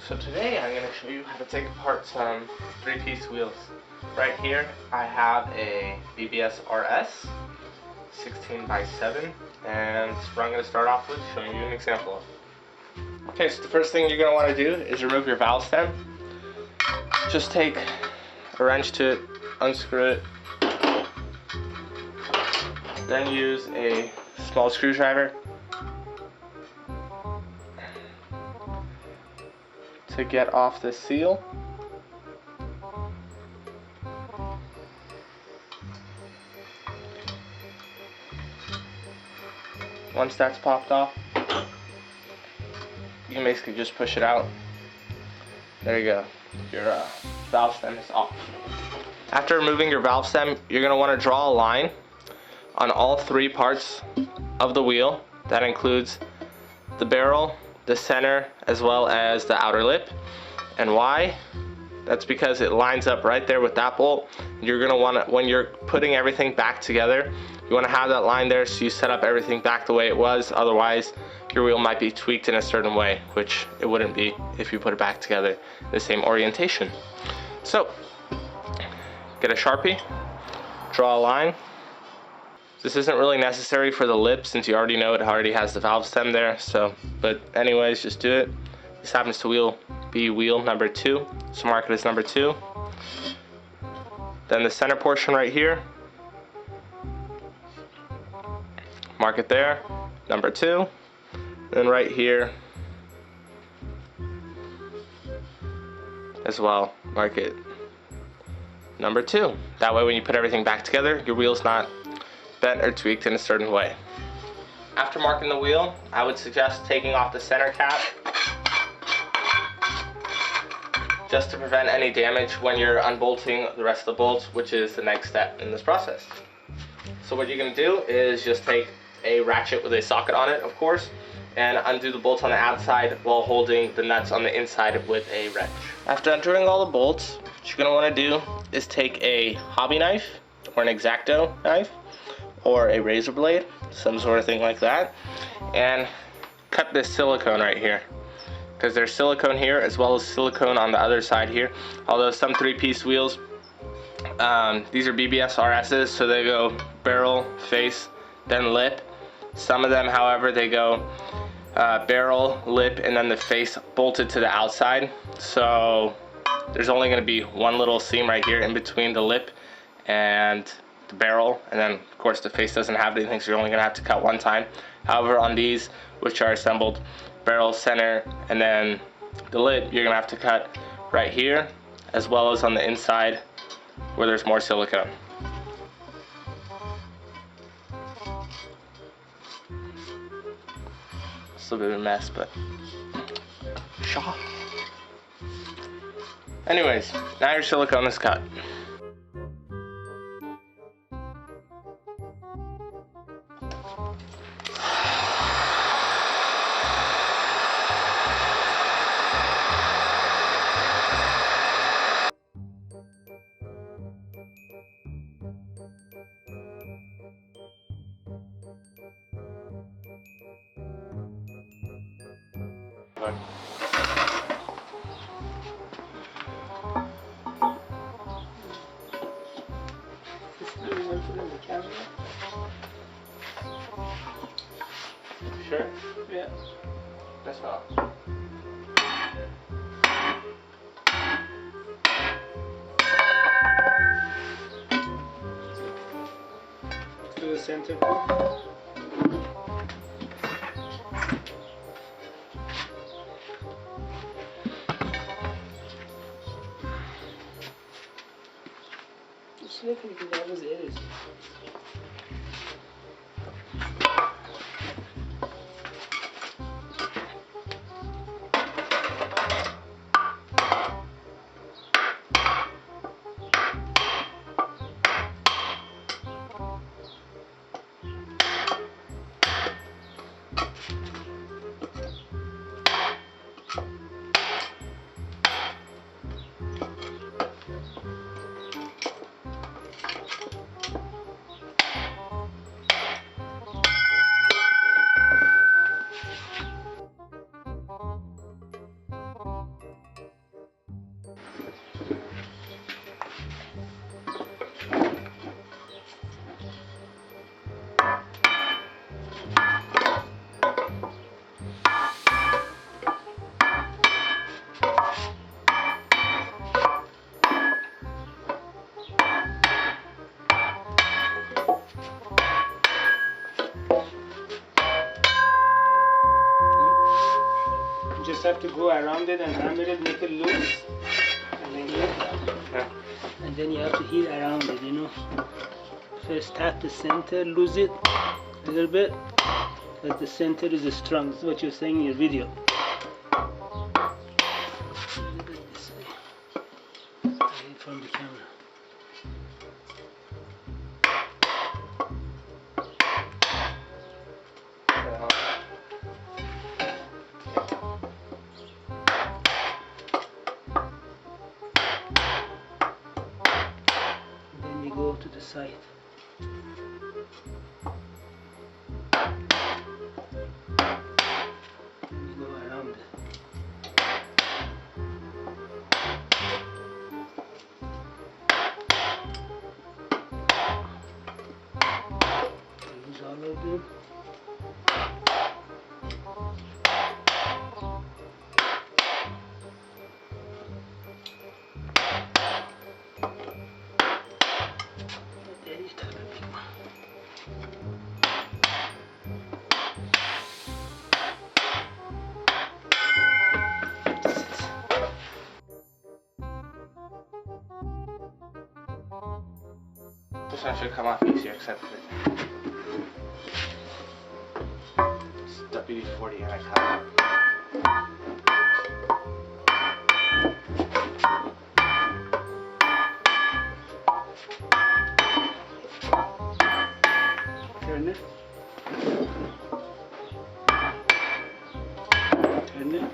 So today I'm going to show you how to take apart some 3-piece wheels. Right here I have a BBS RS 16x7, and that's what I'm going to start off with showing you an example of. Okay, so the first thing you're going to want to do is remove your valve stem. Just take a wrench to it, unscrew it, then use a small screwdriver to get off the seal. Once that's popped off, you can basically just push it out. There you go. Your valve stem is off. After removing your valve stem, you're going to want to draw a line on all 3 parts of the wheel. That includes the barrel, the center, as well as the outer lip. And why? That's because it lines up right there with that bolt. You're going to want to, when you're putting everything back together, you want to have that line there so you set up everything back the way it was. Otherwise, your wheel might be tweaked in a certain way, which it wouldn't be if you put it back together in the same orientation. So, get a Sharpie, draw a line. This isn't really necessary for the lip since you already know it already has the valve stem there. So, but anyways, just do it. This happens to be wheel number 2, so mark it as number 2. Then the center portion right here, mark it there, number 2. Then right here as well, mark it number 2. That way when you put everything back together, your wheel's not bent or tweaked in a certain way. After marking the wheel, I would suggest taking off the center cap just to prevent any damage when you're unbolting the rest of the bolts, which is the next step in this process. So what you're going to do is just take a ratchet with a socket on it, of course, and undo the bolts on the outside while holding the nuts on the inside with a wrench. After unscrewing all the bolts, what you're going to want to do is take a hobby knife or an X-Acto knife or a razor blade, some sort of thing like that, and cut this silicone right here, because there's silicone here as well as silicone on the other side here. Although some 3-piece wheels, these are BBS RSs, so they go barrel, face, then lip. Some of them, however, they go barrel, lip, and then the face bolted to the outside. So there's only going to be one little seam right here in between the lip and the barrel, and then of course the face doesn't have anything, so you're only going to have to cut one time. However, on these, which are assembled barrel, center, and then the lip, you're going to have to cut right here as well as on the inside where there's more silicone. It's a bit of a mess, but shaw. Anyways, now your silicone is cut. Sure? Yeah. That's not. To the center. Just look at that as it is. have to go around it and hammer it, make it loose, and then Yeah. and then you have to heat around it, you know. First tap the center, lose it a little bit, because the center is strong. This is what you're saying in your video. This way. From the camera. Then you go to the side. You go around it. Use all of them. There you take a big one. This one should come off easier except for it's WD-40 and I cut it out. Turn it. Turn it.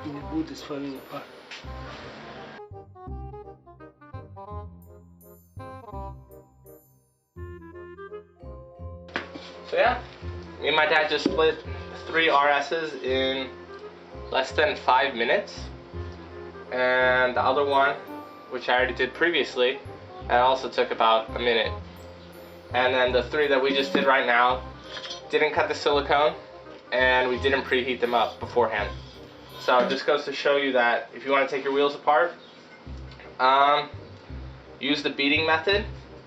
The boot is falling apart. So yeah, me and my dad just split 3 RSs in less than 5 minutes. And the other one, which I already did previously, that also took about a minute. And then the 3 that we just did right now, didn't cut the silicone, and we didn't preheat them up beforehand. So it just goes to show you that if you want to take your wheels apart, use the beating method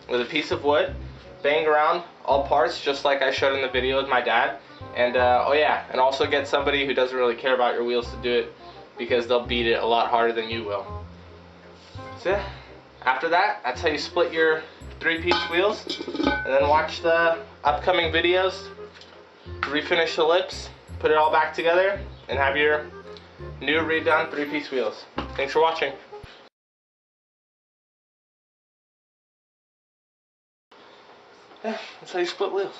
with a piece of wood, bang around all parts just like I showed in the video with my dad. And oh yeah, and also get somebody who doesn't really care about your wheels to do it, because they'll beat it a lot harder than you will. So yeah, after that, that's how you split your 3-piece wheels. And then watch the upcoming videos, refinish the lips, put it all back together, and have your new redone 3-piece wheels. Thanks for watching. Yeah, that's how you split wheels.